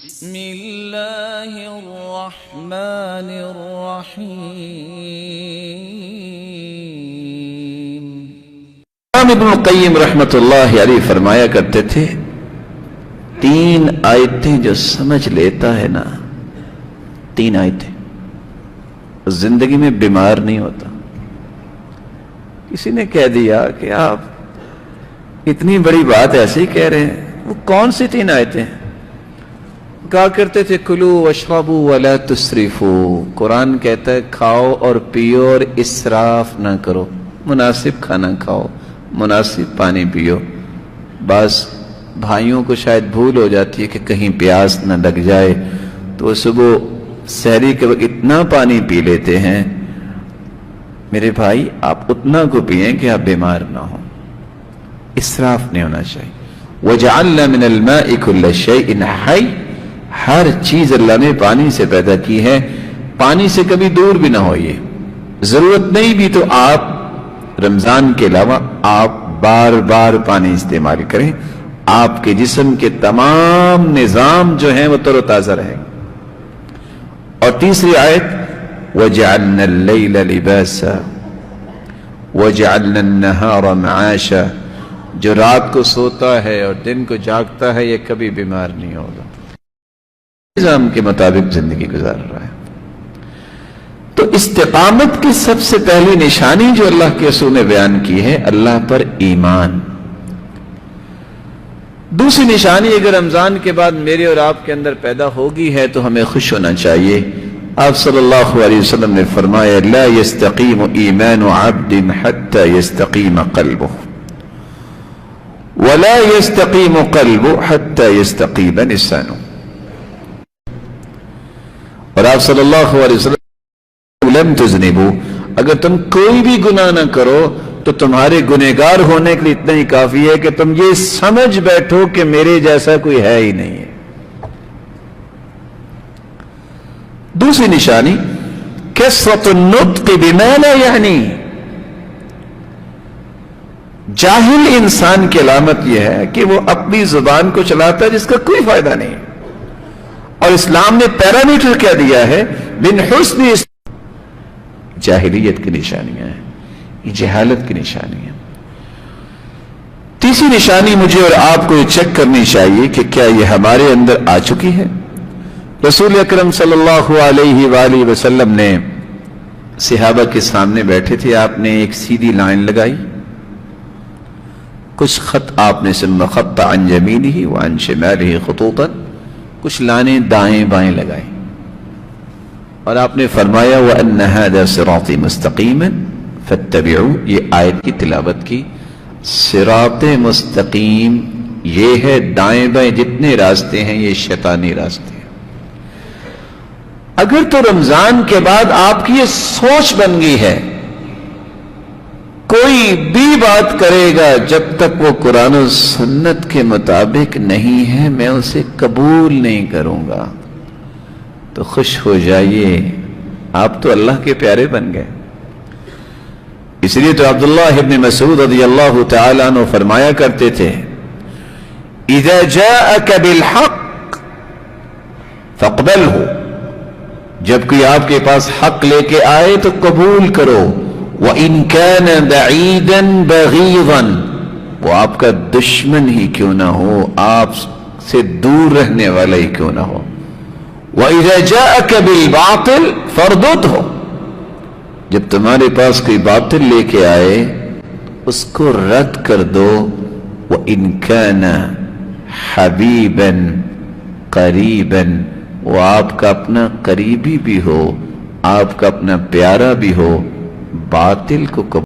بسم اللہ الرحمن الرحیم۔ امام ابن القیم رحمت اللہ علیہ فرمایا کرتے تھے، 3 آیتیں جو سمجھ لیتا ہے نا، 3 آیتیں، زندگی میں بیمار نہیں ہوتا۔ کسی نے کہہ دیا کہ آپ اتنی بڑی بات ایسے ہی کہہ رہے ہیں، وہ کون سی 3 آیتیں ہیں؟ کہا کرتے تھے کلو واشربوا ولا تسرفوا، قرآن کہتا ہے کھاؤ اور پیو اور اسراف نہ کرو، مناسب کھانا کھاؤ، مناسب پانی پیو۔ بعض بھائیوں کو شاید بھول ہو جاتی ہے کہ کہیں پیاس نہ لگ جائے تو وہ صبح سحری کے وقت اتنا پانی پی لیتے ہیں۔ میرے بھائی آپ اتنا کو پئیں کہ آپ بیمار نہ ہوں، اسراف نہیں ہونا چاہیے۔ وَجَعَلْنَا مِنَ الْمَاءِ كُلَّ شَيْءٍ حَيٍّ، ہر چیز اللہ نے پانی سے پیدا کی ہے، پانی سے کبھی دور بھی نہ ہوئیے۔ ضرورت نہیں بھی تو آپ رمضان کے علاوہ آپ بار بار پانی استعمال کریں، آپ کے جسم کے تمام نظام جو ہیں وہ تر و تازہ رہیں۔ اور تیسری آیت وَجَعَلْنَا اللَّيْلَ لِبَاسًا وَجَعَلْنَا النَّهَارَ مَعَاشًا، جو رات کو سوتا ہے اور دن کو جاگتا ہے یہ کبھی بیمار نہیں ہوگا، نظام کے مطابق زندگی گزار رہا ہے۔ تو استقامت کی سب سے پہلی نشانی جو اللہ کے رسول نے بیان کی ہے، اللہ پر ایمان۔ دوسری نشانی اگر رمضان کے بعد میرے اور آپ کے اندر پیدا ہوگی ہے تو ہمیں خوش ہونا چاہیے۔ آپ صلی اللہ علیہ وسلم نے فرمایا لا يستقیم ایمان عبد حتى يستقیم قلبه ولا يستقیم قلبه حتى يستقیم لسانه۔ اور آپ صلی اللہ علیہ وسلم لم تذنبوا، اگر تم کوئی بھی گناہ نہ کرو تو تمہارے گنہگار ہونے کے لیے اتنا ہی کافی ہے کہ تم یہ سمجھ بیٹھو کہ میرے جیسا کوئی ہے ہی نہیں ہے۔ دوسری نشانی کثرت النطق بما لا یعنی، جاہل انسان کی علامت یہ ہے کہ وہ اپنی زبان کو چلاتا ہے جس کا کوئی فائدہ نہیں، اور اسلام نے پیرامیٹر کیا دیا ہے من حسن، جاہلیت کی نشانیاں ہیں، یہ جہالت کی نشانی ہے۔ تیسری نشانی مجھے اور آپ کو یہ چیک کرنی چاہیے کہ کیا یہ ہمارے اندر آ چکی ہے۔ رسول اکرم صلی اللہ علیہ وآلہ وسلم نے صحابہ کے سامنے بیٹھے تھے، آپ نے ایک سیدھی لائن لگائی، کچھ خط آپ نے ثم خط عن یمینہ وعن شمالہ خطوطا، کچھ لائنیں دائیں بائیں لگائیں، اور آپ نے فرمایا وَأَنَّ هَذَا صِرَاطِ مُسْتَقِيمًا فَاتَّبِعُوا، یہ آیت کی تلاوت کی۔ صراط مستقیم یہ ہے دائیں بائیں جتنے راستے ہیں یہ شیطانی راستے ہیں۔ اگر تو رمضان کے بعد آپ کی یہ سوچ بن گئی ہے کوئی بھی بات کرے گا جب تک وہ قرآن و سنت کے مطابق نہیں ہے میں اسے قبول نہیں کروں گا، تو خوش ہو جائیے، آپ تو اللہ کے پیارے بن گئے۔ اس لیے تو عبداللہ ابن مسعود رضی اللہ تعالیٰ عنہ فرمایا کرتے تھے اذا جاءك بالحق فاقبلہ، جب کوئی آپ کے پاس حق لے کے آئے تو قبول کرو، وَإِن كَانَ بَعِيدًا بَغِيضًا، وہ آپ کا دشمن ہی کیوں نہ ہو، آپ سے دور رہنے والا ہی کیوں نہ ہو۔ وَإِذَا جَاءَكَ بِالْبَاطِلِ فَارْدُدْهُ، جب تمہارے پاس کوئی باطل لے کے آئے اس کو رد کر دو، وَإِن كَانَ حَبِيبًا قَرِيبًا، وہ آپ کا اپنا قریبی بھی ہو، آپ کا اپنا پیارا بھی ہو، باطل کو